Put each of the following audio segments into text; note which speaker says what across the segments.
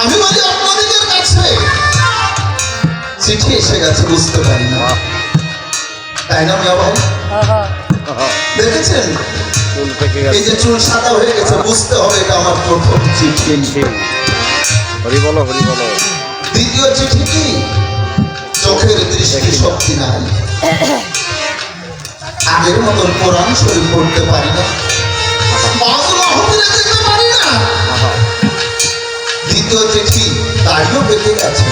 Speaker 1: আমি বলি আপনাদের কাছে চিঠি এসে গেছে, বুঝতে পারি না, তাই না মিয়া ভাই? দেখেছেন এই যে চুল সাদা হয়ে গেছে, বুঝতে হবে এটা আমার প্রথম চিঠি।
Speaker 2: হরি বলো, হরি বলো।
Speaker 1: দ্বিতীয় চিঠি কি, চোখের দৃষ্টি শক্তি নাই, আগের মতন কোরআন শরীফ পড়তে পারি না, যেতে পারি না। দ্বিতীয় চিঠি দাড়িও পেকে গেছে,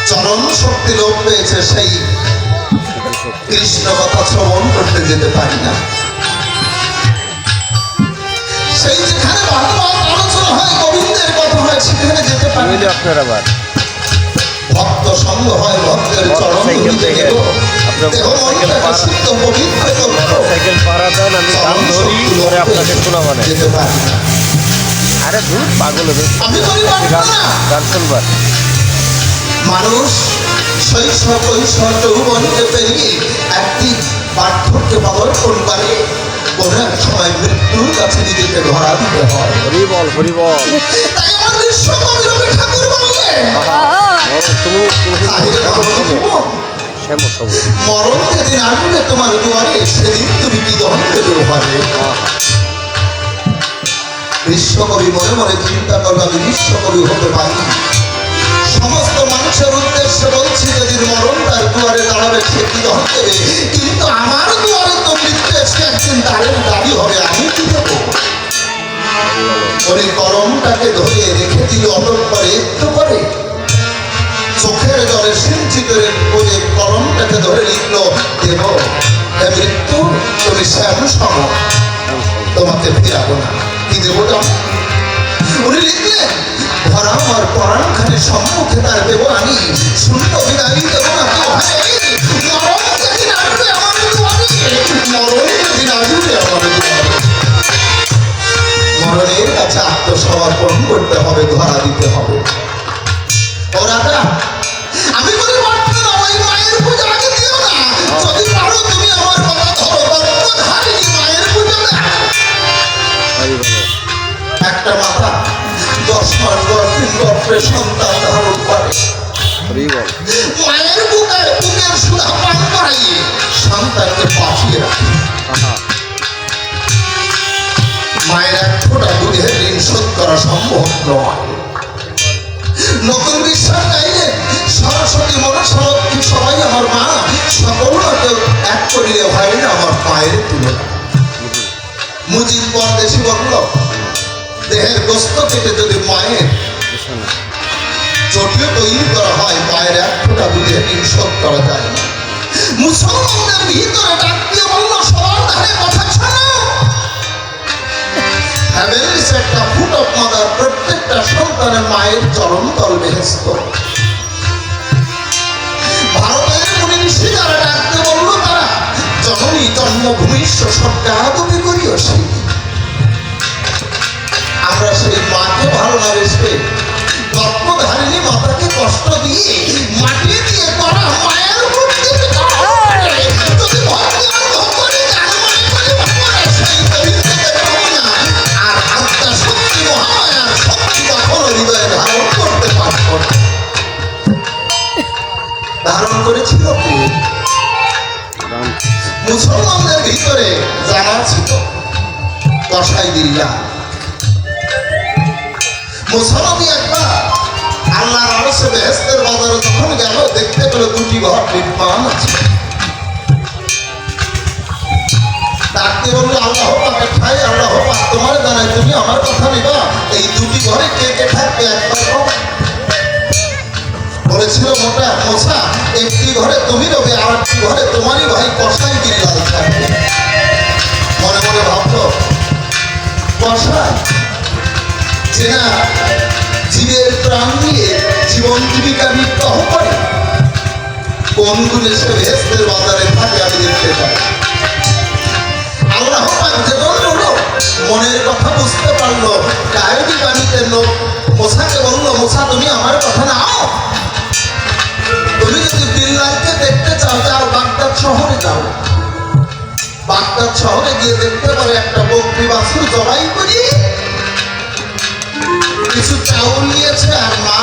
Speaker 1: চরণ শক্তি লোপ পেয়েছে, সেই কৃষ্ণ কথা শ্রবণ করতে যেতে পারি না। সেই যেখানে ভাগবত আলোচনা হয়, গোবিন্দের কথা হয়, সেখানে যেতে পারি না।
Speaker 2: আপনার আবার
Speaker 1: ভক্ত সঙ্গ হয়, ভক্তের চরণ ধুলিতে গেল, দেহ মনটাকে শুদ্ধ পবিত্র করল।
Speaker 2: সাইকেল পাড়া দেন, আমি গান ধরি পরে আপনাকে শোনাবো না।
Speaker 1: যেতে পারি না।
Speaker 2: আরে দূর পাগল
Speaker 1: আমি করি
Speaker 2: গান শুনবার।
Speaker 1: মানুষ শৈশব কৈশোর যৌবনকে পেরিয়ে একটি বার্ধক্যে পদার্পণ করে, কোনো এক সময় মৃত্যুর কাছে নিজেকে ধরা দিতে হয়।
Speaker 2: হরি বল, হরি বল।
Speaker 1: তাই আমার বিশ্বকবি রবি ঠাকুর বললেন, মরণ যেদিন আসবে তোমার দুয়ারে, সেদিন তুমি কি দণ্ডে ব্যবহারে। বিশ্বকবি মনে মনে চিন্তা করবে, আমি বিশ্বকবি হতে পারি। সমস্ত মানুষের উদ্দেশ্যে বলছি, যেদিন মরণ তার দুয়ারে দাঁড়াবে, সে কি দণ্ড দেবে, কিন্তু আমার দুয়ারে তো মৃত্যু এসে একদিন তারের দাবি হবে, আমি কি দেবো? ওই করমটাকে ধরে রেখে দিল অটক করে, একটু করে চোখের জলে সিঞ্চিত করে করমটাকে ধরে লিখল, দেব হে মৃত্যু, তুমি শ্যাম সম, তোমাকে ফিরাবো না। কি দেবো? উনি লিখলেন, ধরা আমার পরাণখানে সম্মুখে তার দেব আমি, শূন্য বিদায় দেবো না কেউ ভাই। মরণ যেদিন আসবে আমার দুয়ারে, মরণ যেদিন আসবে আমার দুয়ারে, মরণের কাছে আত্মসমর্পণ করতে হবে, ধরা দিতে হবে। ও রাজা, আমি বলি ওই মায়ের পূজা আগে দিও না, যদি পারো তুমি আমার কথা ধরো, গর্ভধারিণী মায়ের পূজা না। একটা মাতা 10 মাস 10 দিন গর্ভে সন্তান ধারণ করে, মায়ের বুকের সুধা পান করাইয়ে সন্তানকে পাঠিয়ে রাখে। মায়ের এক ফোঁটা দুধের ঋণ শোধ করা সম্ভব নয়। নতুন বিশ্বাস চাইলে সরস্বতী মনসলক্ষ্মী সবাই আমার মা, সকলকে এক করিলে হয় না আমার পায়ের তুলনা। মুজিব পরদেশি বলল, দেহের গোস্ত কেটে যদি মায়ের চটিও তৈরি করা হয়, পায়ের এক ফোঁটা দুধের ঋণ শোধ করা যায় না। মুসলমানদের ভিতরে ডাক দিয়ে বলল, সবার ধারে কথা শোনো, একটা ফুট অফ মাদার, প্রত্যেকটা সন্তানের মায়ের চরণ তল বেহেস্ত। ভারতের মুনি ঋষি যারা ডাকতে বলল, তারা জননী জন্মভূমিষ্ঠ স্বর্গাগতি করিও। আমরা সেই মা হৃদয়ে ধারণ করতে পারত না। ধারণ করেছিল কি? মুসলমানদের ভিতরে জানা ছিল কসাই বিল্লাল। মুসলমান একবার আল্লাহর আরশে বেহেশতের বাজারে যখন গেল, দেখতে পেল দুটি ঘর নির্মাণ আছে। ডাকতে বলল, আল্লাহ পাক ঠাই, আল্লাহ পাক তোমার জানাই, তুমি আমার কথা নিবা, এই দুটি ঘরে কে কে থাকবে একবার বলো। বলেছিল মোটা মোছা, একটি ঘরে তুমি রবে, আর একটি ঘরে তোমারই ভাই কসাই বিল্লাল থাকবে। মনে মনে ভাবলো, কসাই যে না জীবের প্রাণ নিয়ে জীবন জীবিকা নির্বাহ করে, কোন গুণে সে বেহেশতের বাজারে থাকে আমি দেখতে পাই। আল্লাহ পাক যেমন মনের কথা বুঝতে পারলো, কায়দি বাণীতে লোক মোছাকে বললো, মোছা তুমি আমার কথা নাও, তুমি যদি বিল্লালকে দেখতে চাও যাও বাগদাদ শহরে যাও। বাগদাদ শহরে গিয়ে দেখতে পারে একটা বকরি বাছুর জবাই করি, কিছু চাউল নিয়েছে, আর মা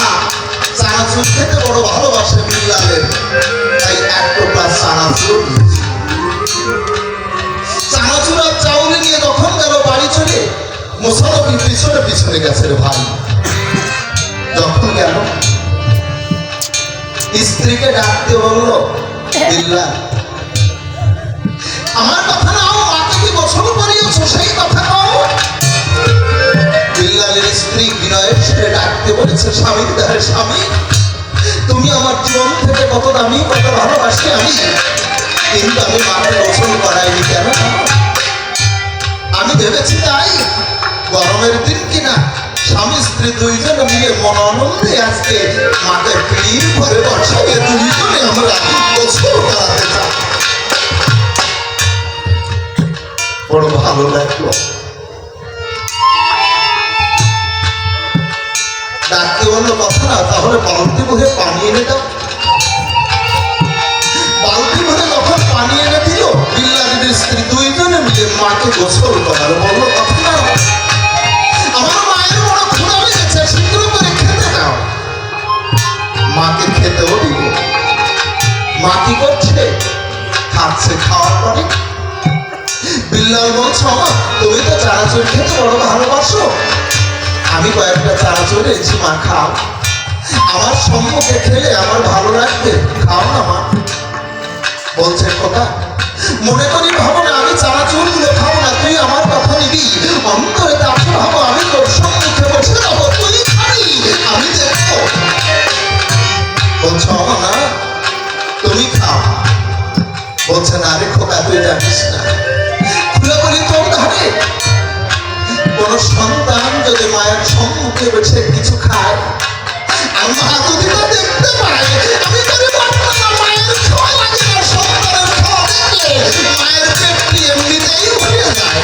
Speaker 1: চানাচুর খেতে বড় ভালোবাসে বিল্লালের, তাই এক টোকরা চানাচুর নিয়েছে। চানাচুর আর চাউল নিয়ে যখন গেল বাড়ি চলে, মুসলমান পিছনে পিছনে গেছে রে ভাই। যখন গেল স্ত্রীকে ডাকতে বললো, বিল্লাল আমার কথা নাও, মাকে কি গোসল করিয়েছ সেই কথা কও। বিল্লালের স্ত্রী বিনয়ের সাথে ডাকতে বলেছে, স্বামীর দ্বারে স্বামী, তুমি আমার জীবন থেকে কত দামি কত ভালোবাসি আমি, কিন্তু আমি মাকে গোসল করাইনি কেন? আমি ভেবেছি তাই গরমের দিন কিনা স্বামী স্ত্রী দুইজন মিলে মন আনন্দে আজকে মাকে পিড়ির ঘরে বসাইয়ে দুইজনে আমরা গোসল করাতে চাই। বড় ভালো লাগলো। ডাকতে বললো, কথা না তাহলে বালতি ভরে পানি এনে দাও। বালতি ভরে যখন পানি এনে দিল, বিল্লালের স্ত্রী দুইজনে মিলে মাকে গোসল করালো। বললো, কথা না আমার মায়ের বড় ক্ষুধা লেগেছে, শীঘ্র করে খেতে দাও। মাকে খেতেও দিল। মা কি করছে? খাচ্ছে। খাওয়ার পরে বিল্লাল বলছো, তুমি তো চানাচুর খেতে বড় ভালোবাসো, আমি কয়েকটা চানাচুর এনেছি, মা খাও। আমার সম্মুখে খেলে আমার ভালো লাগবে, খাও না মা। বলছে, কথা মনে করি ভাবো না আমি চানাচুর গুলো খাবো না, তুই আমার কথা নিবি, অন্তরে তাকে ভাবো আমি তোর সম্মুখে বসে যাবো, তুই খাবি, আমি দেখবো। বলছো, না তুমি খাও। বলছে, না রে খোকা, তুই জানিস না, খুলে বলি তোর ধারে কোন সন্তান যদি মায়ের সম্মুখে বসে কিছু খায়, আর মা যদি তা দেখতে পায়, আমি করে পারবো না, মায়ের খাওয়া লাগে না, সন্তানের খাওয়া দেখলে মায়ের পেটটি এমনিতেই ভরে যায়।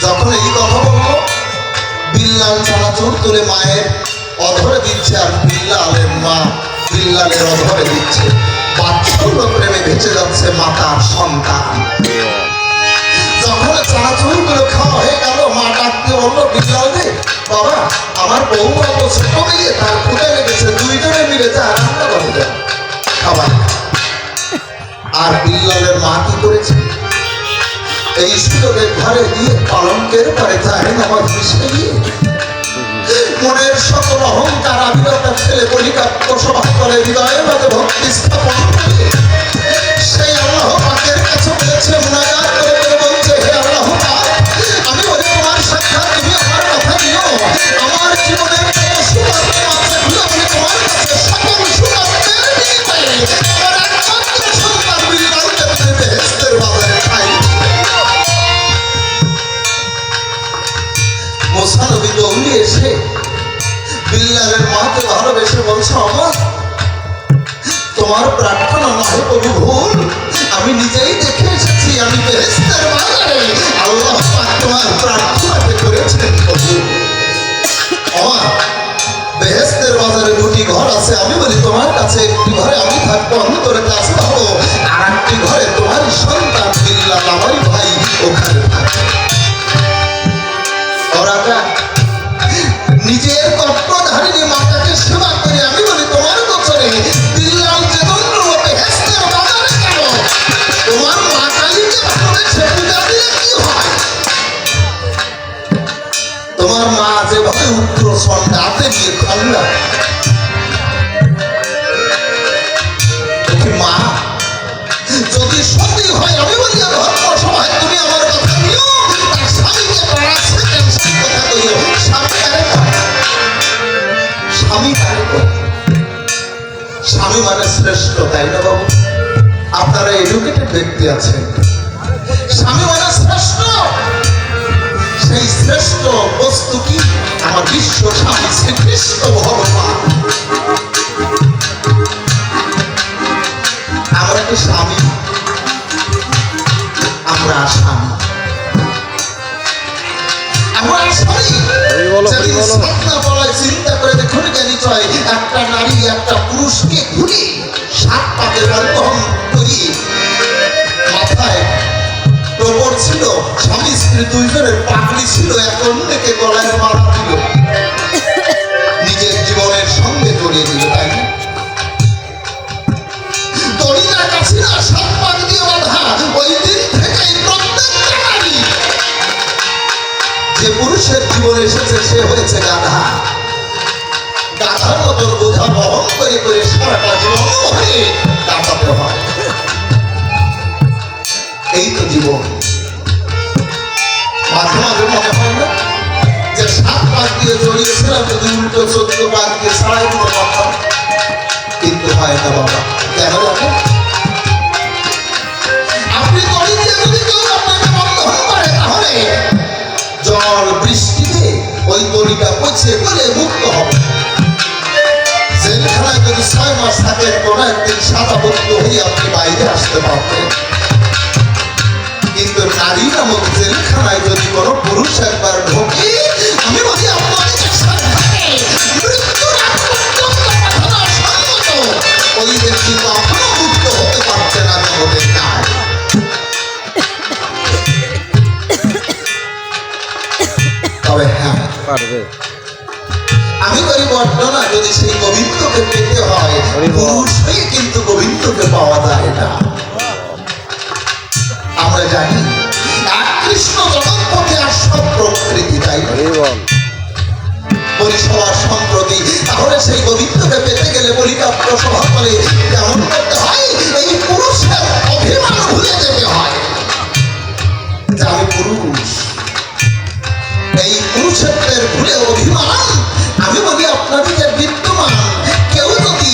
Speaker 1: যখন এই কথা বললো, বিল্লাল চানাচুর তুলে মায়ের অধরে দিচ্ছে, আর বিল্লালের মা বিল্লালের অধরে দিচ্ছে। বাৎসল্য প্রেমে ভেসে যাচ্ছে মাতার সন্তান। যখন চানাচুর গুলো খাওয়া হয়ে গেল, মা ডাকতে বললো, বিল্লাল রে বাবা, আমার বউ অত ছোট মেয়ে, তার ক্ষুদা লেগেছে, দুইজনে মিলে যা রান্না করে দেয় খাবার। আর বিল্লালের মা কি করেছে? এই সুযোগের ঘরে দিয়ে পালঙ্কের পরে যায় নামাজ মিশে গিয়ে মনের সকল অহংকার আবিরতা ফেলে পরিকাপ্ত সভা করে হৃদয়ের মাঝে ভক্তি স্থাপন করে সেই আল্লাহ পাকের কাছে বলেছে, মুনাজাত করে করে বলছে, হে আল্লাহ পাক, আমি বলি তোমার সাক্ষাৎ তুমি আমার কথা নিও, আমার জীবনের যত সুবাদে আছে আমি তোমার কাছে সকল সুবাদের বিনিময়ে আমার একমাত্র সন্তান বিল্লালকে তুমি বেহেশতের বাজারে খাই। মুসা নবী দৌড়ে এসে বিল্লালের মাকে ভালোবেসে বলছে, আমার তোমার প্রার্থনা নয় প্রভু ভুল, আমি নিজেই দেখে এসেছি, আমি বেহেশতের বাজারে আল্লাহ পাক তোমার প্রার্থনাকে করেছেন প্রভু। আমার বেহেশতের বাজারে দুটি ঘর আছে, আমি বলি তোমার কাছে একটি ঘরে আমি থাকবো, অন্তরে কাছে হবো, আর একটি ঘরে তোমারই সন্তান বিল্লাল আমারই ভাই ওখানে থাকবে। নিজের কর্তধারিণী মাতাকে সেবা করে আমি বলি তোমার গোচরে বিল্লাল চেতন্য বেহেশতের বাজারে কেন? তোমার মা কালীকে ভালোবেসে পূজা দিলে কি হয়? তোমার মা যেভাবে উগ্র সন্ধ্যা হাতে নিয়ে খাল্লা মা যদি সত্যি হয় আমি বলি ধর্ম সভায় তুমি আমার কথা নিও তার স্বামীকে পাড়াচ্ছে কেন সেই কথা কইও স্বামী কারে কয়? স্বামী মানে শ্রেষ্ঠ, তাই না বাবু? আপনারা এডুকেটেড ব্যক্তি আছেন। স্বামী মানে শ্রেষ্ঠ। সেই শ্রেষ্ঠ বস্তু কি? আমার বিশ্ব স্বামী শ্রীকৃষ্ণ ভগবান। আমরা কি স্বামী? আমরা স্বামী। আমরা স্বামী। যেদিন সাতনা বলায় চিন্তা করে দেখুন জ্ঞানী চয় একটা নারী একটা পুরুষকে ঘুরে 7 পাকে বন্ধন করিয়ে মাথায় টোপর ছিল, স্বামী স্ত্রী দুইজনের পাগড়ি ছিল, এক অন্যকে গলায় মালা দিল, নিজের জীবনের সঙ্গে জড়িয়ে দিল, তাই না? দড়িটা কাছে না 7 পাক দিয়ে বাঁধা। ওই দিন থেকেই প্রত্যেকটা নারী যে পুরুষের জীবনে এসেছে সে হয়েছে গাধা। গাধার মতন বোঝা বহন করে করে সারাটা জীবন হয়ে কাটাতে হয়। এই তো জীবন। মাঝে মাঝে মনে হয় না যে 7 পাক দিয়ে জড়িয়েছিলাম যদি উল্টো 14 পাক দিয়ে ছাড়াই দিতে পারতাম, কিন্তু হয় না বাবা। কেন জানেন? আপনি দড়ি দিয়ে যদি কেউ আপনাকে বন্ধন করে তাহলে জল বৃষ্টিতে ওই দড়িটা পচে গলে মুক্ত হবে। জেলখানায় যদি 6 মাস থাকেন কোনো একদিন সাদা মুক্ত হয়ে আপনি বাইরে আসতে পারবেন। কিন্তু নারী নামক জেলখানায় যদি কোনো পুরুষ একবার ঢোকে আমি বলি আপনাদের সাথে মৃত্যুর আগ পর্যন্ত পাঠানো সম্মত। ওই ব্যক্তি কখনো মুক্ত হতে পারছে না জগতের দায়। তবে হ্যাঁ
Speaker 2: পারবে।
Speaker 1: আমি করি বর্ণনা যদি সেই গোবিন্দকে পেতে হয় পুরুষ হয়ে কিন্তু গোবিন্দকে পাওয়া যায় না। আমরা জানি এক কৃষ্ণ জগৎপথে আর সব প্রকৃতি, তাই পরিসভার সম্প্রতি। তাহলে সেই গোবিন্দকে পেতে গেলে বলিকাপ্য সভা করে কেমন করতে হয়? এই পুরুষের অভিমান ভুলে যেতে হয় যে আমি পুরুষ। এই পুরুষত্বের ভুলে অভিমান আমি বলি আপনাদের বিদ্যমান। কেউ যদি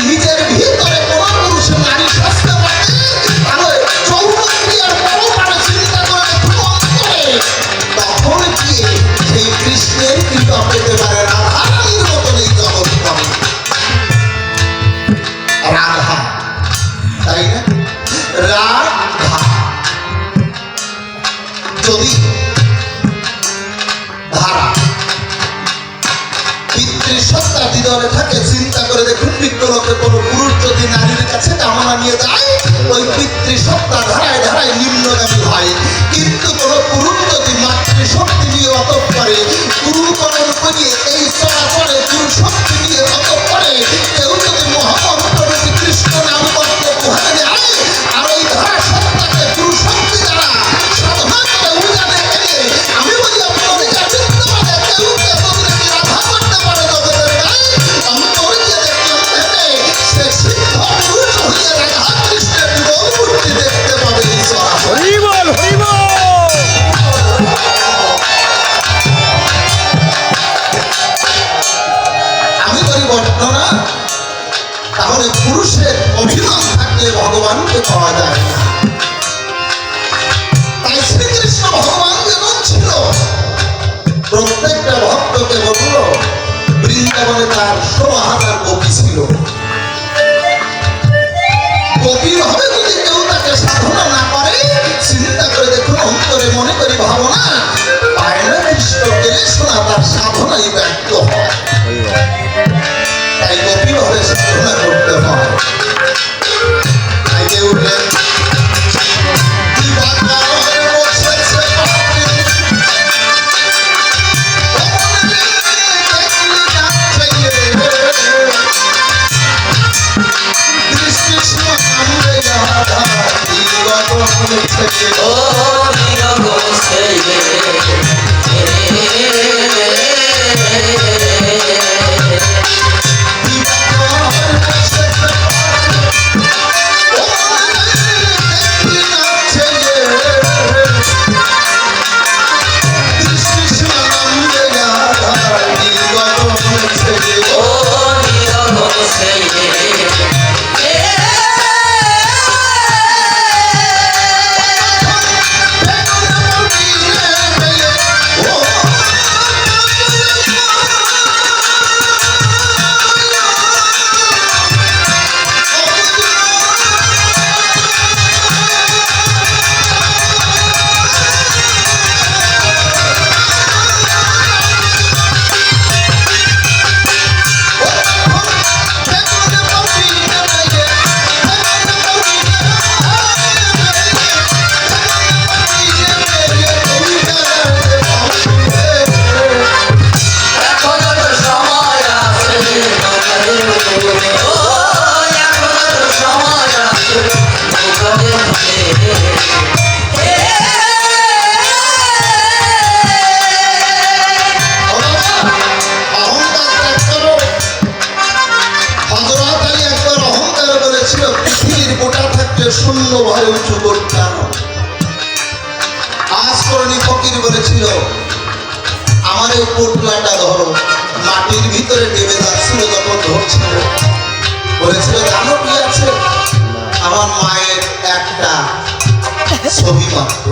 Speaker 1: নিজের ভিতরে কোন পুরুষ নারী শাস্তে পারে তাহলে চৌরক্রিয়ার বড় পারে চিন্তা করে তখন গিয়ে সেই কৃষ্ণের কৃপা পেতে পারে। রাধারানীর মতন এই জগৎ পাবে রাধা, তাই না? রাধা যদি ধারা পিতৃসত্তা হৃদয়ে থাকে চিন্তা করে দেখুন বিজ্ঞলোকে কোনো পুরুষ যদি নারীর কাছে কামনা নিয়ে যায় ওই পিতৃসত্তা ধারায় ধারায় নিম্নগামী হয়। কিন্তু কোনো পুরুষ যদি মাতৃশক্তি নিয়ে অতপ করে গুরুকরণ করিয়ে এই চলাচলে পুরুষশক্তি নিয়ে অতপ করে কেউ যদি মহামন্ত্র কৃষ্ণ নাম করতে পোহাতে যায় আর ওই ধারা সত্তাকে পুরুষশক্তি দ্বারা সাধনা করে উজানে এনে আমি বলি আপনাদের কাছে কেউ কেউ রাধা করতে পারে জগতের গায়ে অন্তর গিয়ে দেখলাম ভেবে সে সিদ্ধ পুরুষ হয়ে রাধা কৃষ্ণের গৌর মূর্তি দেখতে পাবে ঈশ্বর।
Speaker 2: হরি বল হরি বল।
Speaker 1: উঁচু করতাম। আজ করণী ফকির বলেছিল আমার এই পোটলাটা ধরো, মাটির ভিতরে ডেবে যাচ্ছিল যখন ধরছিল, বলেছিল জানো কি আছে, আমার মায়ের একটা ছবি মাত্র।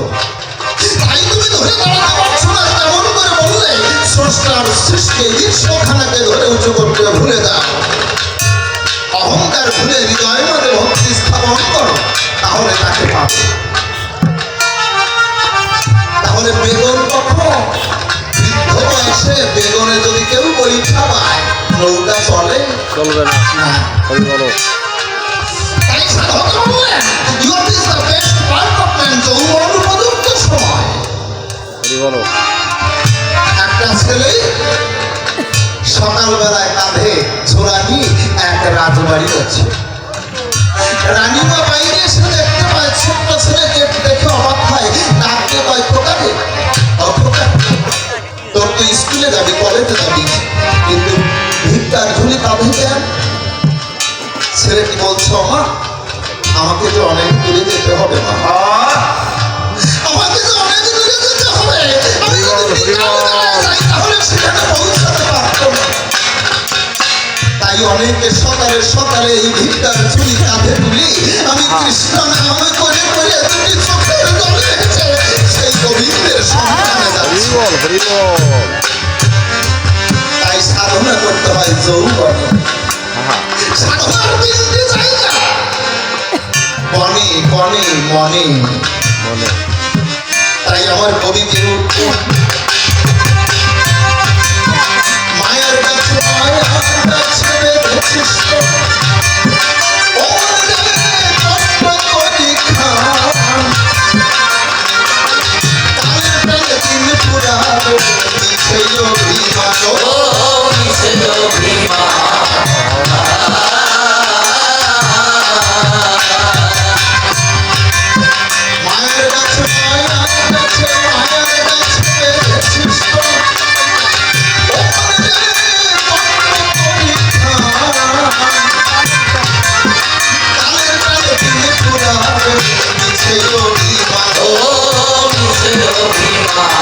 Speaker 1: তাই তুমি ধরে দাঁড়াতে পারছো না, কেমন করে বললে স্রষ্টার সৃষ্টি ঈশ্বরখানাকে ধরে উঁচু করতে ভুলে দাও। অহংকার ভুলে হৃদয়ের মধ্যে ভক্তি স্থাপন করো, তাহলে তাকে পাবে। তাহলে বেগুন কখন বৃদ্ধ বয়সে বেগুনে যদি কেউ পরীক্ষা পায়, নৌকা চলে
Speaker 2: চলবে না।
Speaker 1: না।
Speaker 2: হরি বলো,
Speaker 1: তাই সাধক বললেন youth is the best part of man, যৌবন উপযুক্ত সময়।
Speaker 2: হরি বলো।
Speaker 1: একটা ছেলে সকালবেলায় কাঁধে ঝোলা নিয়ে এক রাজবাড়ি যাচ্ছে। রানীমা বাইরে এসে দেখতে পায় ছোট্ট ছেলেকে, দেখে অবাক হয়, ডাকতে পায় খোকাকে, ও খোকা, তোর তো স্কুলে যাবি, কলেজে যাবি, কিন্তু ভিক্ষার ঝুলি কাঁধে কেন? ছেলেটি বলছে মা, আমাকে যে অনেক দূরে যেতে হবে মা, আমাকে যে অনেক দূরে যেতে হবে, আমি যদি ভিক্ষার জায়গায় যাই তাহলে সেখানে পৌঁছাতে পারবো না। তাই অনেকে সকালে সকালে এই ভিক্ষার ঝুলি কাঁধে তুলি আমি কৃষ্ণ নাম করে করে দুটি চোখের জলে হেঁটে সেই গোবিন্দের সন্ধানে
Speaker 2: হরি
Speaker 1: যাচ্ছি।
Speaker 2: বল, হরি বল।
Speaker 1: তাই সাধনা করতে হয় যৌবনে।
Speaker 2: আহা,
Speaker 1: সাধনার তিনটি জায়গা, বনে বনে মনে।
Speaker 2: মনে।
Speaker 1: তাই আমার কবি কেউ মায়ের কাছে মায়ের কাছে বেঁধেছিস তো, ও রে কষ্ট করি খান, তালের প্রাণে দিন পুরাবে মিছে অভিমান, ও মিছে অভিমান। মায়ের কাছে বেঁধেছিস তো, ও রে কষ্ট করি খান, তালের প্রাণে দিন পুরাবে মিছে অভিমান, ও মিছে অভিমান।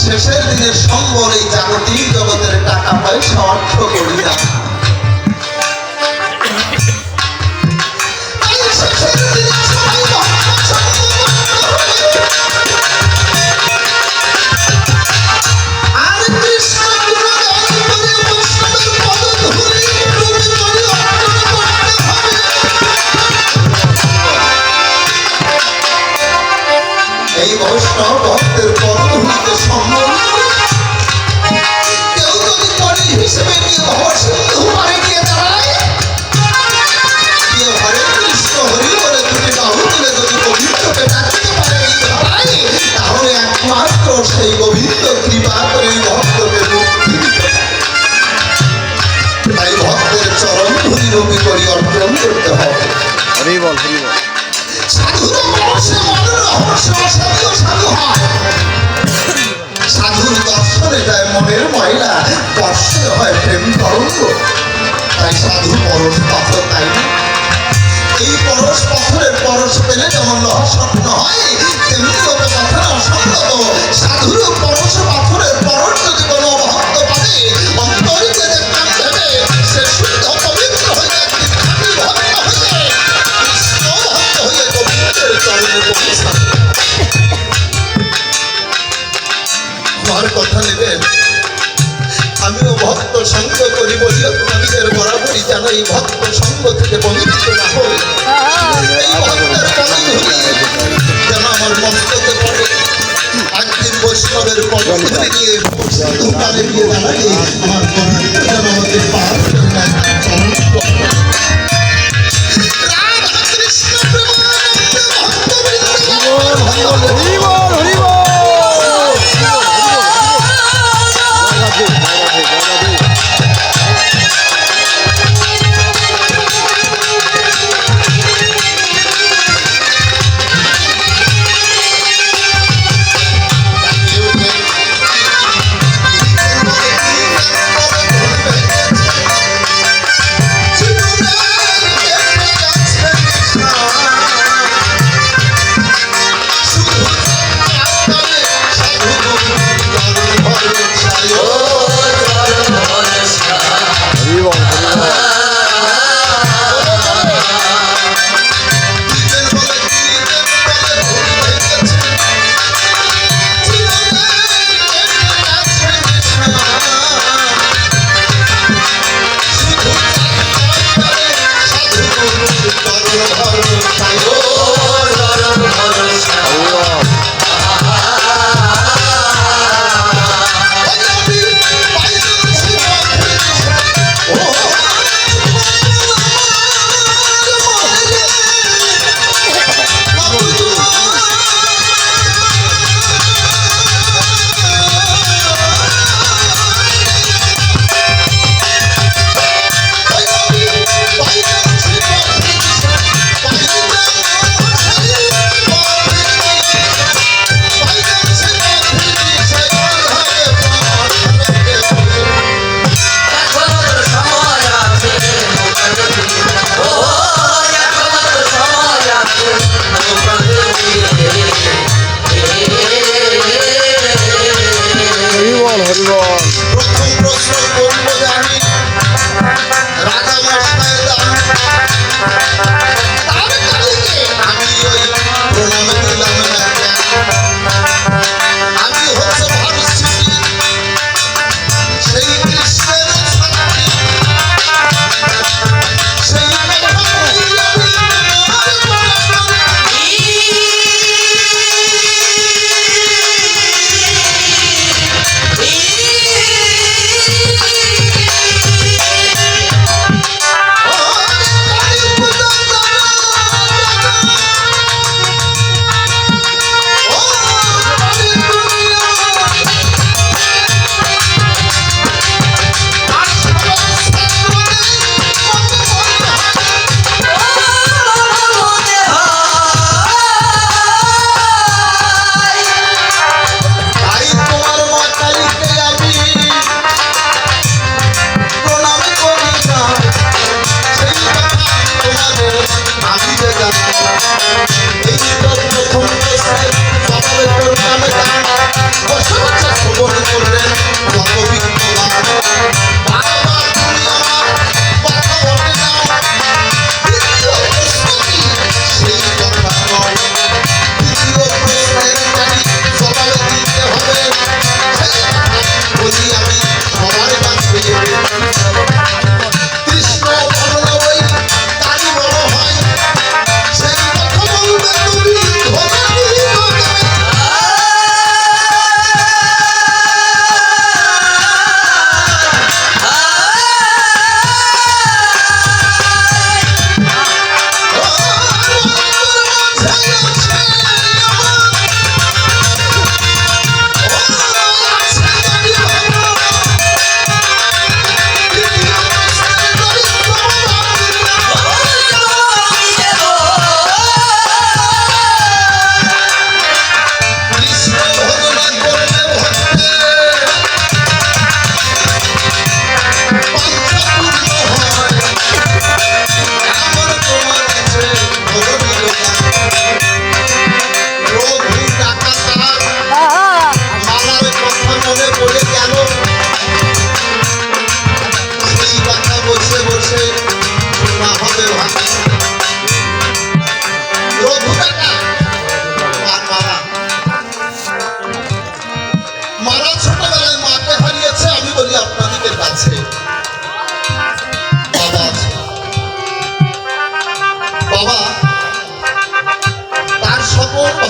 Speaker 1: শেষের দিনের সম্বল এই জাগতিক জগতের টাকা পয়সা অর্থ করি না। তাই শেষের দিনে সবাই ভক্ত সঙ্গ করতে আর কৃষ্ণ গুণগান করে বৈষ্ণবের পদধূলি প্রভু করে অর্পণ করতে হবে। এই বৈষ্ণব ভক্তের পদধূলিতে সম্মান কেউ যদি করি হিসেবে নিয়ে ভবসিন্ধু পারে গিয়ে দাঁড়ায়, কেউ হরে কৃষ্ণ হরি বলে দুটি বাহু তুলে যদি গোবিন্দকে ডাকতে পারে এই ধারায়, তাহলে একমাত্র সেই গোবিন্দ কৃপা করে এই ভক্তকে মুক্তি দিতে পারে। তাই ভক্তের চরণ ধুলি রূপী করি অর্পণ করতে হবে।
Speaker 2: হরি বল, হরি বল।
Speaker 1: সাধুরা মানুষের মনের রহস্য সাধু সাধু হয়। সাধুর দর্শনে যায় মনের ময়লা, দর্শনে হয় প্রেম তরঙ্গ। তাই সাধু পরশ পাথর, তাই না? এই পরশ পাথরের পরশ পেলে যেমন স্বপ্ন হয়, তেমনি কত কথা অসঙ্গত। সাধুর পরশ পাথরের পরশ যদি কোনো ভক্ত পাবে, অন্তরিতে দেখতাম ভেবে সে শুদ্ধ পবিত্র হয়ে একটি খাঁটি ভক্ত হয়ে কৃষ্ণ ভক্ত হয়ে গোবিন্দের চরণে পৌঁছাবে। আমার কথা নেবেন, আমিও ভক্ত সঙ্গ করি বলিও তোমাদের বরাবরই যেন এই ভক্ত সঙ্গ থেকে বঞ্চিত না হই। এই ভক্তের পদধূলি যেন আমার মস্তকে পড়ে। একদিন বৈষ্ণবের পদধূলি নিয়ে দোকানে গিয়ে দাঁড়াই, আমার পবিত্র যেন আমাকে পার করে নেয় চরণ স্পর্শ। রাধা কৃষ্ণ প্রেমানন্দে ভক্তবৃন্দ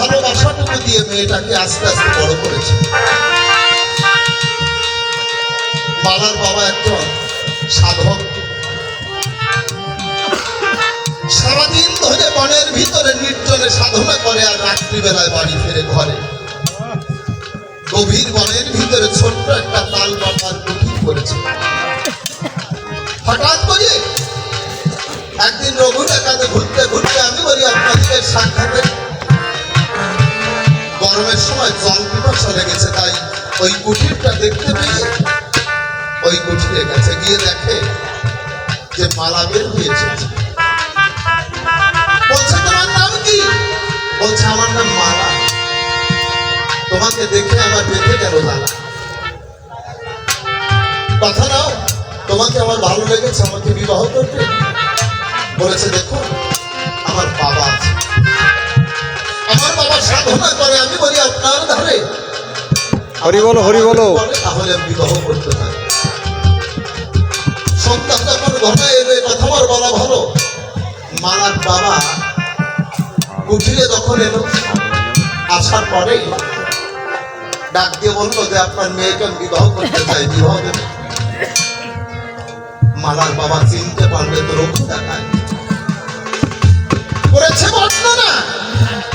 Speaker 1: ভালোবাসাটুকু দিয়ে মেয়েটাকে আস্তে আস্তে বড় করেছে। মালার বাবা একজন সাধক, সারাদিন ধরে বনের ভিতরে নির্জনে সাধনা করে আর রাত্রিবেলায় বাড়ি ফিরে ঘরে। গভীর বনের ভিতরে ছোট্ট একটা তাল পাতার কুটির করেছে। হঠাৎ করে একদিন রঘু ডাকাতে ঘুরতে ঘুরতে আমি বলি আপনাদের সাক্ষাতে গরমের সময় জল পিপাসা লেগেছে, তাই ওই কুটিরটা দেখতে পেয়ে ওই কুটিরে গেছে, গিয়ে দেখে যে মালা বের হয়ে এসেছে। বলছে তোমার নাম কি? বলছে আমার নাম মালা। তোমাকে দেখে আমার বেঁধে গেল জানা। কথা নাও, তোমাকে আমার ভালো লেগেছে, আমাকে বিবাহ করবে। বলেছে দেখো আমার বাবা আছে, আমার বাবা সাধনা করে, আমি বলি আপনার ধারে
Speaker 2: হরি বলো, হরি বলো।
Speaker 1: তাহলে আমি বিবাহ করতে পারি। সন্তান যখন ঘটনা এলে কথা আমার বলা ভালো। মালার বাবা কুঠিরে যখন এলো, আসার পরে ডাক দিয়ে বললো যে আপনার মেয়েকে আমি বিবাহ করতে চাই, বিবাহ দেবে? মালার বাবা চিনতে পারবে তো রঘু ডাকাত করেছে বর্ণনা।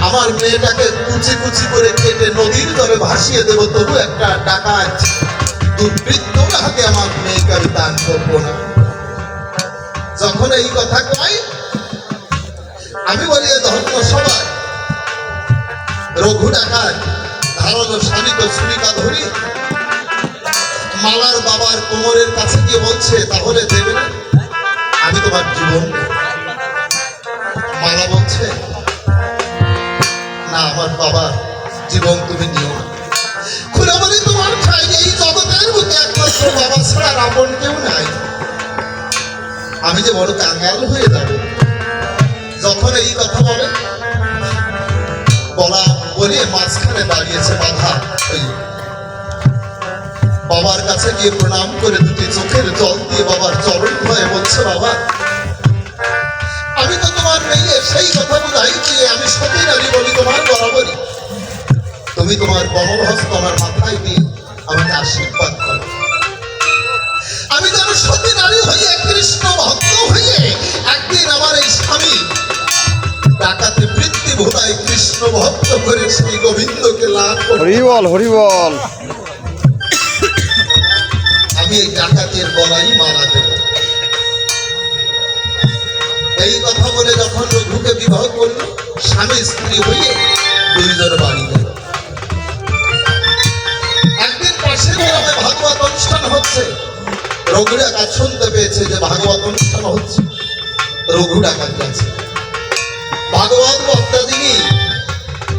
Speaker 1: আমার মেয়েটাকে কুচি কুচি করে কেটে নদীর জলে ভাসিয়ে দেবো, তবু একটা ডাকাত দুর্বৃত্তর হাতে আমার মেয়েকে আমি দান করবো না। যখন এই কথা কয় আমি বলি ধর্ম সবাই রঘু ডাকাত ধারণ শানিত ছুরিকা ধরি মালার বাবার কোমরের কাছে গিয়ে বলছে তাহলে দেবে না? আমি তোমার জীবন নেব। মালা বলছে না, আমার বাবার জীবন তুমি নিও না। খুলে বলি তোমার ঠাই এই জগতের বুকে একমাত্র বাবা ছাড়া আপন কেউ নাই। আমি যে বড় কাঙ্গাল হয়ে যাব। যখন এই কথা বলে বলা বলে মাঝখানে দাঁড়িয়েছে বাধা, বাবার কাছে গিয়ে প্রণাম করে দুটি চোখের জল দিয়ে বাবার চরণ ধরে বলছে বাবা আমি তো তোমার মেয়ে, সেই কথা বুঝাই যে আমি সতী নারী বলি তোমার বরাবরই। তুমি তোমার কমলহস্ত আমার মাথায় দিয়ে আমাকে আশীর্বাদ করো। আমি যেন সতী নারী হইয়ে কৃষ্ণ ভক্ত হইয়ে একদিন আমার এই স্বামী ডাকাতে বৃত্তি ভোটায় কৃষ্ণ ভক্ত করে সেই গোবিন্দকে লাভ করি।
Speaker 2: হরি বল, হরি বল।
Speaker 1: আমি এই ডাকাতের গলাই মালা দেব। এই কথা বলে যখন রঘুকে বিবাহ করলো, স্বামী স্ত্রী হয়ে দুইজন বাড়ি গেল। একদিন পাশের গ্রামে ভাগবত অনুষ্ঠান হচ্ছে। রঘু ডাকাত শুনতে পেয়েছে যে ভাগবত অনুষ্ঠান হচ্ছে। রঘু ডাকাত গেছে। ভাগবত বক্তা যিনি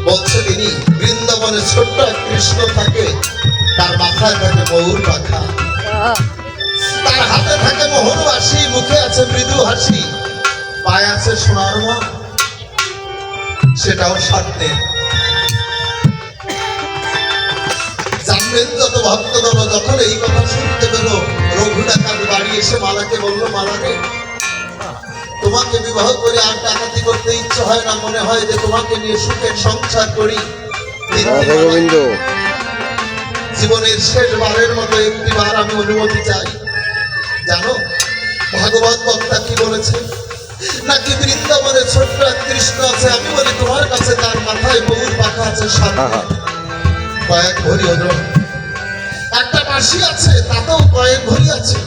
Speaker 1: বলছে তিনি বৃন্দাবনে ছোট্ট কৃষ্ণ থাকে, তার মাথায় থাকে ময়ূর পাখা, তার হাতে থাকে মোহন বাসি, মুখে আছে মৃদু হাসি, পায়ে আছে সোনার মা, সেটাও সাথে জানলেন যত ভক্তগণ। যখন এই কথা শুনতে পেল রঘু ডাকাত বাড়ি এসে মালাকে বললো মালাকে তোমাকে বিবাহ করে আর ডাকাতি করতে ইচ্ছে হয় না, মনে হয় যে তোমাকে নিয়ে সুখের সংসার করি।
Speaker 2: গোবিন্দ
Speaker 1: জীবনের শেষবারের মতো একটিবার আমি অনুমতি চাই। জানো ভাগবত বক্তা কি বলেছে? নাকি বৃন্দাবনে ছোট্ট এক কৃষ্ণ আছে। আমি বলি তোমার কাছে তার মাথায় ময়ূর পাখা আছে, সাথে কয়েক ভরি ওজন, একটা বাঁশি আছে তাতেও কয়েক ভরি আছে।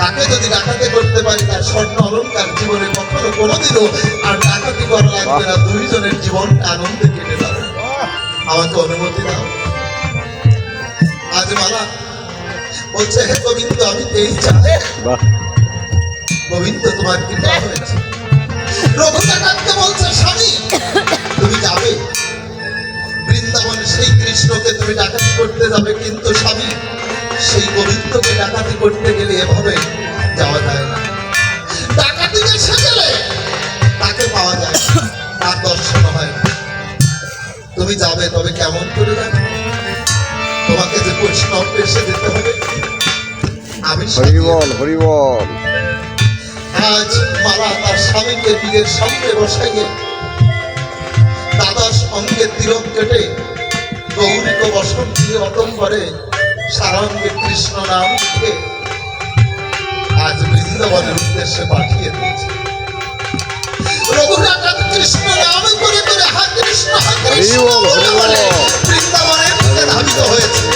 Speaker 1: তাকে যদি ডাকাতি করতে পারি তার স্বর্ণ অলংকার জীবনে কখনো কোনোদিনও আর ডাকাতি করা লাগবে না, দুইজনের জীবনটা আনন্দে কেটে যাবে। আমাকে অনুমতি দাও। আজ মালা বলছে হে গোবিন্দ আমি এই চাই। গোবিন্দ তোমার কৃপা হয়েছে। রঘু ডাকাতকে বলছে স্বামী তুমি যাবে বৃন্দাবনে, সেই কৃষ্ণকে তুমি ডাকাতি করতে যাবে, কিন্তু স্বামী সেই গোবিন্দকে ডাকাতি করতে গেলে এভাবে যাওয়া যায় না। ডাকাতি এসে গেলে তাকে পাওয়া যায় না, তার দর্শন হয় না। তুমি যাবে, তবে কেমন করে যাবে? তোমাকে যে বৈষ্ণব এসে যেতে হবে। আমি
Speaker 2: হরি বল, হরি বল।
Speaker 1: আজ মালা তার স্বামীকে বিয়ের সামনে বসাইয়ে দ্বাদশ অঙ্গে তিলক কেটে গৌরিক বসন্তী অতম্বরে সারাঙ্গে কৃষ্ণ নাম লিখে আজ বৃন্দাবনের উদ্দেশ্যে পাঠিয়ে দিয়েছে। রঘুনাথ কৃষ্ণ নাম করে করে হা কৃষ্ণ বলে বলে বৃন্দাবনের দিকে ধাবিত হয়েছে।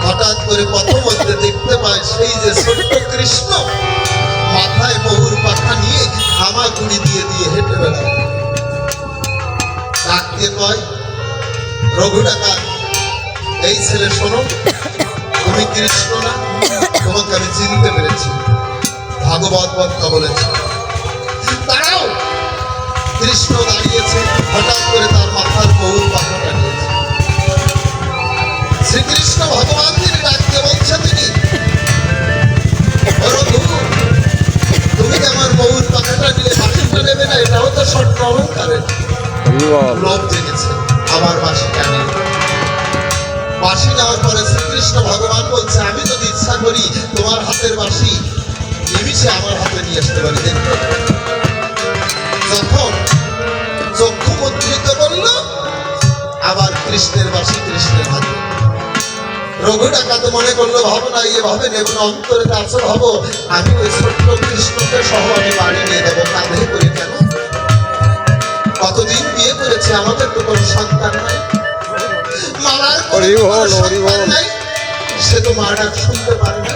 Speaker 1: হঠাৎ করে পথমধ্যে দেখতে পায় সেই যে ছোট্ট কৃষ্ণ মাথায় মহুর পাখা নিয়ে হামাগুড়ি দিয়ে দিয়ে হেঁটে বেড়ায়। ডাক দিয়ে কয়, রঘু ডাকাত, এই ছেলে শোনো, তুমি কৃষ্ণ না? তোমাকে আমি চিনতে পেরেছি, ভাগবত বক্তা বলেছে। দাঁড়াও। কৃষ্ণ দাঁড়িয়েছে, হঠাৎ করে তার মাথার মহুর পাখাটা নিয়েছে। শ্রীকৃষ্ণ ভগবান তিনি ডাকতে বলছে, তিনি রঘু, তুমি যে আমার মহুর পাখাটা নিয়ে বাসিটা নেবে না, এটাও তো স্বর্ণ অলঙ্কারের। লোভ জেগেছে, আমার বাসিটা নেই। বাসি নেওয়ার পরে শ্রীকৃষ্ণ ভগবান বলছে, আমি যদি ইচ্ছা করি তোমার হাতের বাসি নিমিষে আমার হাতে নিয়ে আসতে পারি। দেখো, যখন চক্ষু মুদ্রিত করল, আবার কৃষ্ণের বাসি কৃষ্ণের হাতে। রঘু ডাকাত মনে করলো, ভাবনা এভাবে নেব না, অন্তরে কাছে ভাব, আমি ওই ছোট্ট কৃষ্ণকে সহ আমি বাড়ি নিয়ে যাবো। কাঁধে করি কেন? কতদিন বিয়ে করেছে, আমাদের তো কোনো সন্তান নাই, মালার সন্তান নাই, সে তো মা ডাক শুনতে পারে না।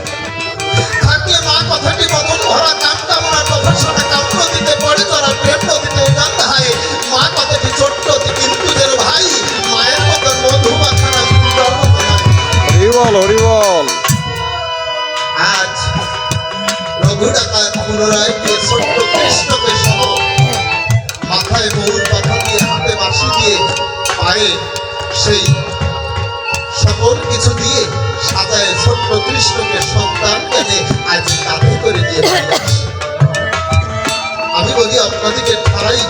Speaker 1: থাকলে মা কথাটি বদল ভরা কাম কামনার কথার সাথে কাম্য দিতে পড়ে তারা প্রেম নদীতে গান হায়। মা কথাটি ছোট্ট কিন্তু যেন ভাই, মায়ের মতন মধু মাখানা আজ রঘু ডাকাত পুনরায় গিয়ে ছোট্ট কৃষ্ণকে সহ মাথায় মহুর পাখা দিয়ে, হাতে বাঁশি দিয়ে, পায়ে সেই সকল কিছু দিয়ে সাজায় ছোট্ট কৃষ্ণকে সন্তান এনে আজ কাঁধে করে দিয়ে আসে। আমি বলি আপনাদেরকে ঠাড়াই,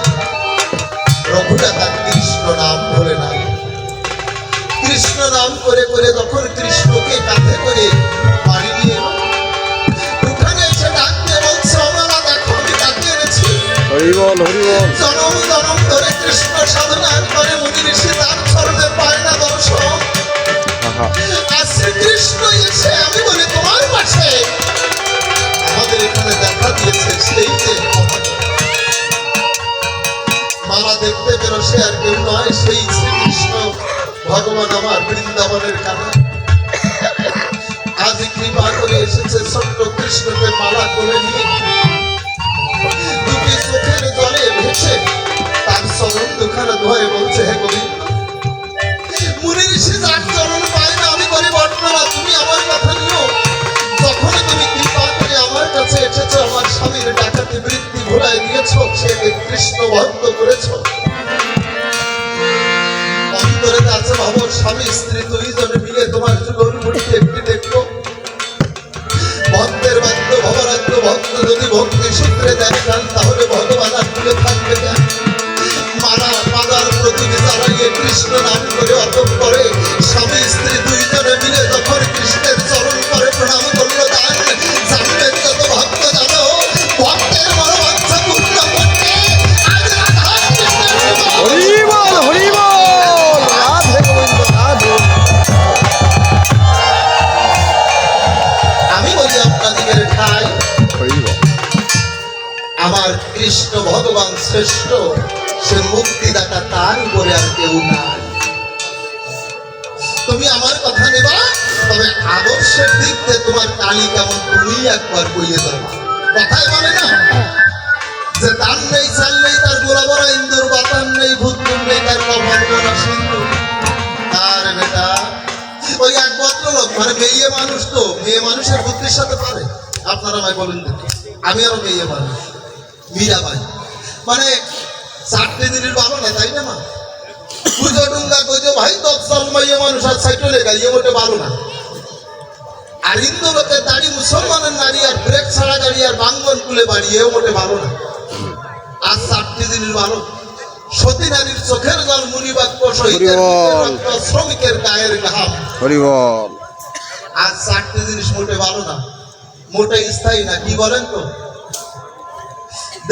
Speaker 1: রঘু ডাকাত কৃষ্ণ নাম ভুলে নাই। কৃষ্ণ নাম করে করে যখন কৃষ্ণকে কাঁধে করে বাড়ি নিয়ে এলো, ওখানে এসে ডাক দিয়ে বলছে, আমরা দেখো আমি কাকে এনেছি। জনম জনম ধরে কৃষ্ণ সাধনার করে মুনি ঋষি তার চরণে পায় না দর্শন। আর শ্রীকৃষ্ণ এসে, আমি বলি তোমার পাশে আমাদের এখানে দেখা দিয়েছে সেই যে মালা দেখতে পেল, সে আর কেউ নয়, সেই শ্রীকৃষ্ণ ভগবান আমার বৃন্দাবনের কানে। আজ কৃপা করে এসেছে ছোট্ট কৃষ্ণকে মালা করে নিয়ে দুটি চোখের জলে ভেসে তার চরণ দুখানা ধরে বলছে, হে গোবিন্দ, মুনি ঋষি যার চরণ পায় না, আমি করি বর্ণনা, তুমি আমার কথা নিও। যখন তুমি কৃপা করে আমার কাছে এসেছো, আমার স্বামীর ডাকাতি বৃত্তি ভুলাই দিয়েছ, সেকে কৃষ্ণ ভক্ত করেছ। অন্তরে কাছে ভাবো, স্বামী স্ত্রী দুইজনে মিলে তোমার যুগল মুড়িতে একটি দেখো। ভক্তের বাদ্য ভবরাদ্য ভক্ত যদি ভক্তি সূত্রে দেখান, তাহলে ভগবান আর ভুলে থাকবে না। মারা মাদার প্রতিটি চালাইয়ে কৃষ্ণ নাম করে অতপ করে স্বামী স্ত্রী দুইজনে মিলে যখন কৃষ্ণের চরণ করে প্রণাম করলো, দান জানবেন যত ভক্ত জানো, ভক্তের মনোবাঞ্ছা পূর্ণ করতে আজ রাধা আমি বলি আপনাদের ঠাই, আমার কৃষ্ণ ভগবান শ্রেষ্ঠ, সে মুক্তিদাতা, তার উপরে আর কেউ নাই। তুমি আমার কথা নেবা, তবে আদর্শের দিক থেকে তোমার কালি কেমন তুমি একবার কইয়ে দেবা। কথাই বলে না যে দান নেই চাল নেই তার গোলা বড় ইন্দুর, বাতান নেই ভূত নেই তার কপাল বড় সিন্ধু। আর বেটা ওই এক ভদ্রলোক, মানে মেয়ে মানুষ, তো মেয়ে মানুষের বুদ্ধির সাথে পারে। আপনারা আমায় বলেন দেখি, আমি আরো মেয়ে মানুষ, মীরাবাই মানে 4 দিনের ভালো না, তাই না? মা পুজো ডুঙ্গা কইতো ভাই 10 সাল মাইয়া মানুষ আর সাইকেলে গাইয়ে ওঠে ভালো না। আর হিন্দু লোকের দাড়ি, মুসলমানের নারী আর ব্রেক ছাড়া গাড়ি আর বাঙ্গন কুলে বাড়িয়ে ওঠে ভালো না। আর 4 দিনের ভালো, সতী নারীর চোখের জল, মুনিবাক্য শহীদের রক্ত, শ্রমিকের গায়ের ঘাম। আজ 4 জিনিস মোটে ভালো না, মোটে স্থায়ী না। কি বলেন তো?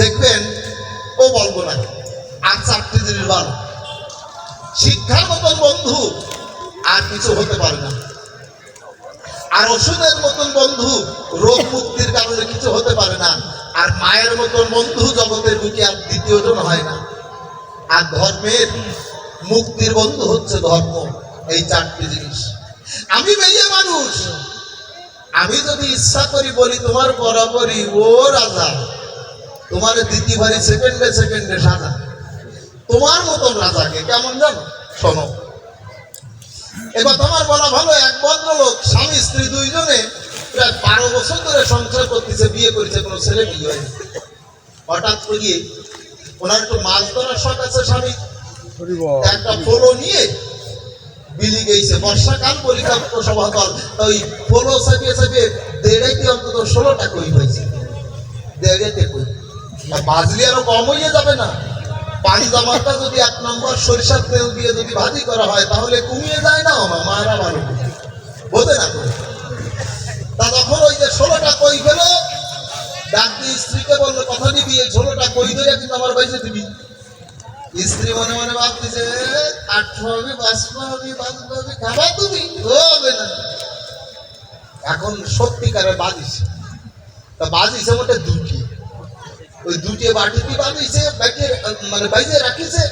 Speaker 1: দেখবেন, ও বলবো না, চারটি জিনিস ভালো। শিক্ষার মতন বন্ধু আর কিছু হতে পারে না, আর ওষুধের মতন বন্ধু রোগ মুক্তির কারণে কিছু হতে পারে না, আর মায়ের মতন বন্ধু জগতের বুকে আর দ্বিতীয়জন হয় না। আর ধর্মের মুক্তির বন্ধু হচ্ছে ধর্ম। এই চারটি জিনিস। আমি মেয়ে মানুষ, আমি যদি ইচ্ছা করি বলি তোমার বরাবরই ও রাজা, তোমার দ্বিতীয় বাড়ি সেকেন্ডে সেকেন্ডে সাজা, তোমার মতন রাজাকে কেমন জানো? শোনো, এবার তোমার বলা ভালো। এক ভদ্রলোক স্বামী স্ত্রী দুইজনে প্রায় 12 বছর ধরে সংসার করতেছে, বিয়ে করেছে, কোনো ছেলে বিয়ে হয়নি। হঠাৎ করিয়ে ওনার একটু মাছ ধরার শখ আছে স্বামী, একটা পোলো নিয়ে বিলি গেছে। বর্ষাকাল পরিকাপ্ত সভাতল, ওই পোলো চাপিয়ে চাপিয়ে দেড়াইতে অন্তত 16টা কই হয়েছে। দেড়াইতে কই বাজলি আরো কম হয়ে যাবে না? পানি জামাটা যদি 1 নম্বর সরিষার তেল দিয়ে যদি ভাজি করা হয় তাহলে কমিয়ে যায় না? মারা ভালো বোঝে না করে। তা যখন ওই যে 16টা কই গেল, ডাক দিয়ে স্ত্রীকে বললো কথা দিবি, এই 16টা কই ধরে কিন্তু আমার বাইজে দিবি। স্ত্রী মনে মনে ভাবতেছে, কাটবো আমি, বাঁচবো আমি, বাঁচবো আমি, খাবা তুমি, হবে না। এখন সত্যিকারে বাজিছে। তা বাজিছে মোটে দুটি, ওই দুটি বাটিতে বাজিছে, মানে বাইজে রাখিছে।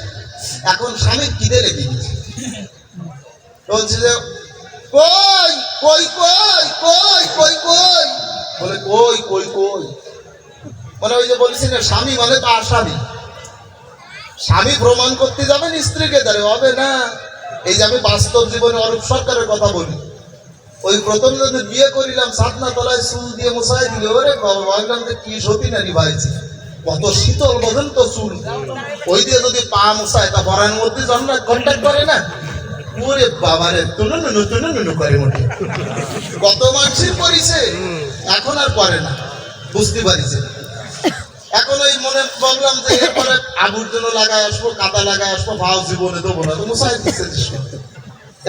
Speaker 1: এখন স্বামীর খিদে লেগে গেছে, বলছে যে কই কই কই কই কই কই, বলে কই কই কই, মানে ওই যে বলছি না স্বামী মানে তো আসামি। স্বামী প্রমাণ করতে যাবেন স্ত্রীকে, দাঁড়িয়ে হবে না। এই যে আমি বাস্তব জীবনে অরূপ সরকারের কথা বলি, ওই প্রথম যদি বিয়ে করিলাম সাতনা তলায় চুল দিয়ে মশাই দিল, ওরে বাবা ভাবলাম যে কি সতী নারী ভাইছি, কত শীতল বোঝেন তো চুল, ওই দিয়ে যদি পা মশায় তা বরার মধ্যে জন্ম কন্ট্যাক্ট করে না, ওরে বাবারে টুনু নুনু করে মোটে। কত মানুষের করিছে, এখন আর করে না, বুঝতে পারিছে। এখন ওই মনে ভাবলাম যে এরপরে আগুর জন্য লাগাই আসবো, কাদা লাগাই আসবো, ভাও জীবনে দেবো না, তো মশাই দিচ্ছে।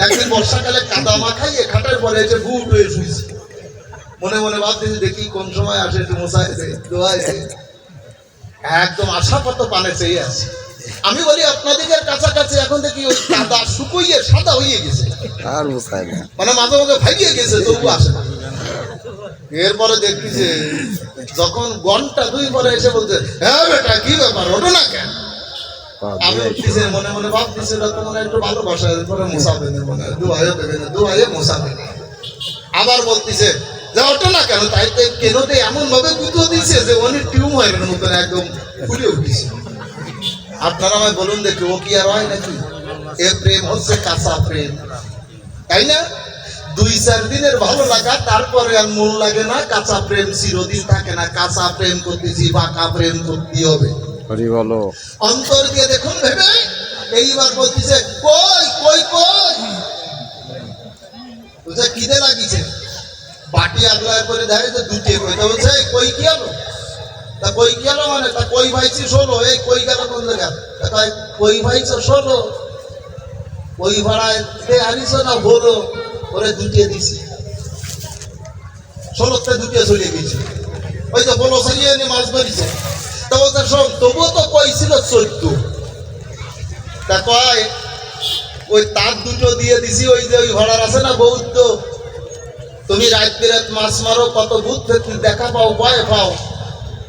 Speaker 1: একদিন বর্ষাকালে কাদা মাখাইয়ে খাটার পরে এসে বুট হয়ে শুয়েছে, মনে মনে ভাবতেছি দেখি কোন সময় আসে একটু মশাই দোয়াইছে। একদম আশা কত পানে চেয়ে আছে। আমি বলি আপনাদের কাছাকাছি এখন দেখি ওই কাদা শুকুইয়ে সাদা হয়ে গেছে,
Speaker 2: আর মশাই না,
Speaker 1: মানে মাঝে মাঝে ভাইয়ে গেছে, তবু আসে না। এরপরে দেখতেছে যখন ঘন্টা 2 পরে এসে বলছে, হ্যাঁ বেটা কি ব্যাপার, ওঠো না কেন? আমি উঠতেছে, মনে মনে ভাবতেছে তো মনে একটু ভালোবাসা, এরপরে মশা দেবে, মনে দুয়াইও দেবে না, দুয়াইয়ে মশা দেবে। আবার বলতেছে যে ওঠো না কেন? তাই তো কেনতে এমন ভাবে গুঁতো দিচ্ছে যে অনেক টিউমারের মতন একদম ফুলে উঠেছে। আপনারা আমায় বলুন দেখি, ও কি আর হয় নাকি? এ প্রেম হচ্ছে কাঁচা প্রেম, তাই না? 2-4 দিনের ভালো লাগা, তারপরে আর মন লাগে না। কাঁচা প্রেম চিরদিন থাকে না। কাঁচা প্রেম করতেছি, পাকা প্রেম করতে হবে।
Speaker 2: বলো
Speaker 1: অন্তর দিয়ে দেখুন ভেবে। এইবার বলতেছে কই কই কই, বুঝে খিদে লাগিছে, বাটি আগলায় করে দেয় যে দুটি কই, তা বলছে কই কি হলো? তা কই কি হলো মানে, তা কই ভাইছি 16, এই কই গেল কোন জায়গা? তা কই ভাইছো 16, ওই ভাড়ায় আনিস না বলো, ওরে দুটিয়ে দিছি, 16তে দুটিয়ে চলে গেছে। ওই তো বলো সারিয়ে নিয়ে মাছ ধরিছে। তা বলছে শোন, তবুও তো কইছিল 14, তা কয় ওই তার দুটো দিয়ে দিছি, ওই যে ওই ভাড়ার আছে না বৌদ্ধ, তুমি রাত বিরাত মাছ মারো, কত বুধ দেখা পাও, ভয় পাও,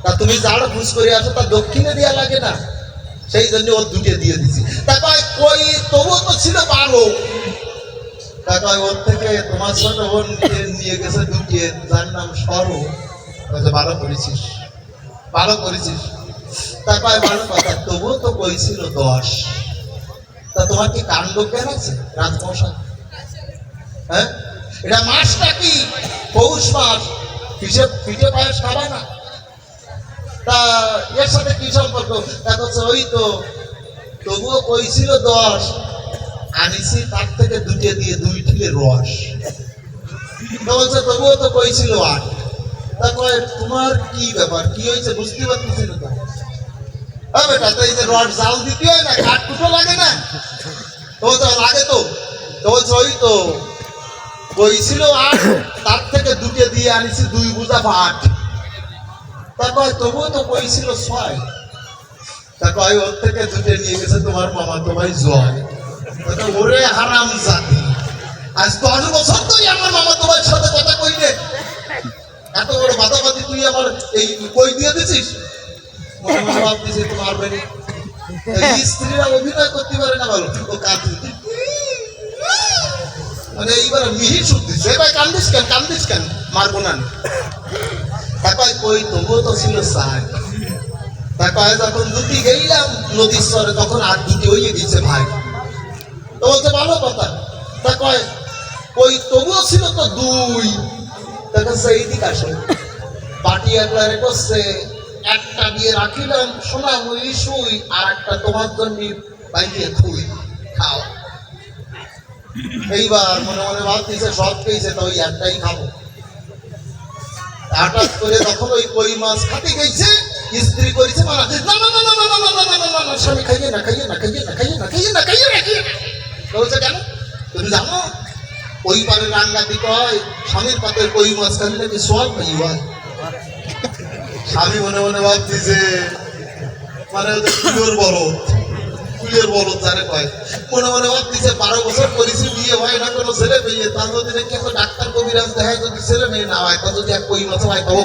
Speaker 1: তা তুমি যারা খুশ করে আসো তা দক্ষিণে দেওয়া লাগে না, সেই জন্য ওর দুটো দিয়ে দিছি। তা কয় কই তবুও তো ছিল 12, তা কয় ওর থেকে তোমার ছোট বোন নিয়ে গেছে দুটিয়ে, যার নাম সরো, ভালো করেছিস, ভালো করেছিস। তা কয় ভালো কথা, তবুও তো কইছিল 10, তা তোমার কি কাণ্ড জ্ঞান আছে রাজমশাই? হ্যাঁ, এটা মাসটা কি পৌষ মাস, পিঠে পায়েস খাবা না? তা এর সাথে কি সম্পর্ক? তা করছে ওই তো তবুও কইছিল 10, আনিছি তার থেকে দুটিয়ে দিয়ে 2 ঠিলে রস। তা বলছে তবুও তো কইছিল 8। তা কয় তোমার কি ব্যাপার, কি হয়েছে বুঝতে পারতেছি না। হ্যাঁ বেটা, তো এই যে রড জাল দিতে হয় না, কাঠ কুটো লাগে না? তো লাগে তো। তো বলছে ওই তো কইছিল 8, তার থেকে দুটিয়ে দিয়ে আনিছি 2 বোঝা ভাত। তা কয় তবুও তো কইছিল 6। তা কয় ওর থেকে দুটো নিয়ে গেছে তোমার মামা তো ভাই জয়। তা ওরে হারাম জাতি, আজ 10 বছর তুই আমার মামা তোমার সাথে কথা কইলে, এত বড় বাদাবাদি তুই আমার এই কই দিয়ে দিছিস। মনে মনে ভাবতেছি তোমার বাড়ি এই স্ত্রীরা অভিনয় করতে পারে না, বলো ও কাঁদছে, মানে এইবার মিহি সুদ দিচ্ছে, এবার কান্দিস কেন মারবো না। তারপর কই তবুও তো ছিল সাই। তারপর যখন দুটি গেলাম নদীর স্তরে, তখন আর দুটি হয়ে দিচ্ছে ভাই। তো বলছে ভালো কথা। তারপর ওই তবুও ছিল তো 2। তখন সেই দিক আসে পাটি একবারে করছে, একটা দিয়ে রাখিলাম সোনা মুই শুই, আর একটা তোমার জন্য বাইরে থুই খাও। এইবার মনে মনে ভাবতেছে সব পেয়েছে তো ওই একটাই খাবো। হঠাৎ করে যখন ওই কই মাছ খাতে গেছে, স্ত্রী করেছে মানা, না না না না না না না না না না না, স্বামী খাইয়ে না খাইয়ে না খাইয়ে না খাইয়ে না খাইয়ে না খাইয়ে না খাইয়ে না। বলছে কেন? তুমি জানো ওই পারে রাঙ্গাতি কয় স্বামীর পাতে কই মাছ খালি নাকি সব ভাই হয়। স্বামী মনে মনে ভাবতেছে মানে কুলের বলদ যারে কয়, মনে মনে ভাবতেছে 12 বছর করেছি বিয়ে হয় না কোনো ছেলে মেয়ে, তার যদি নাকি এখন ডাক্তার কবিরাজ দেখায়, যদি ছেলে মেয়ে না হয় তা যদি এক কই মাছ হয় তবে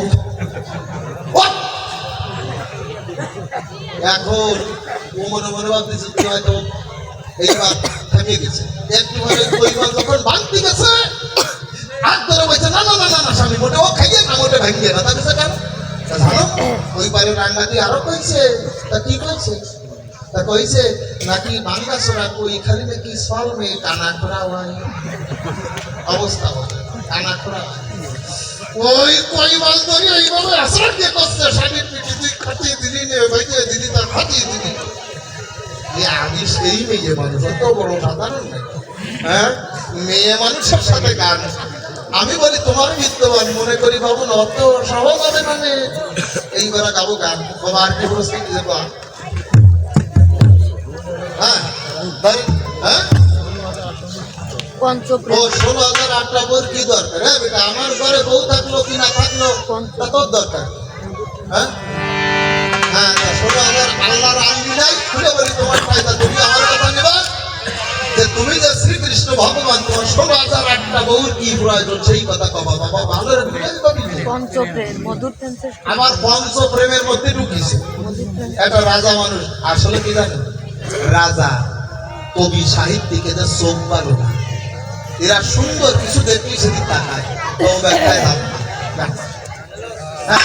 Speaker 1: এখন ও মনে মনে ভাবতেছে তুই হয়তো এইবার থেকে গেছে। একটুখানি কই মাছ যখন ভাঙতে গেছে হাত ধরে বলছে না না না না না স্বামী মোটে ও খাইয়ে না মোটে ভাঙিয়ে না। তাকে কেন জানো ওই পারে রাঙ্গাতি আরো কইছে, তা কি কইছে? তা কইছে নাকি বাংলা সোনা কই খালি নাকি সল মেয়ে কানা খোরা হয়, অবস্থা কানা খোরা। ওই কই মাছ ধরে এইভাবে আশ্রয় দিয়ে করছে, স্বামীর পিঠে তুই খাটিয়ে দিলি নে ভাইয়ে দিলি, তার খাটিয়ে দিলি। আমি সেই মেয়ে মানুষ, অত বড় সাধারণ নাই। হ্যাঁ, মেয়ে মানুষের সাথে গান। আমি বলি তোমার বিদ্যমান মনে করি বাবু না, অত সহজ হবে মানে। এইবার গাবো গান, বাবা আর কি প্রস্তুতি দেবো? হ্যাঁ হ্যাঁ, ও 16,008টা বই কি দরকার? হ্যাঁ বেটা, আমার ঘরে বউ থাকলো কি না থাকলো তা তোর দরকার। হ্যাঁ হ্যাঁ, 16,000 আল্লাহর আইনি নাই খুলে বলি তোমার ফায়দা। তুমি আমার কথা নেবা যে তুমি যে শ্রীকৃষ্ণ ভগবান, তোমার 16,008টা বউর কি প্রয়োজন সেই কথা কবা। বাবা ভালো আমার পঞ্চপ্রেমের মধ্যে ঢুকিছে একটা রাজা মানুষ। আসলে কি জানেন, রাজা কবি সাহিত্যিক এদের চোখ ভালো না, এরা সুন্দর কিছু দেখলে সেদিক তাকায়। হ্যাঁ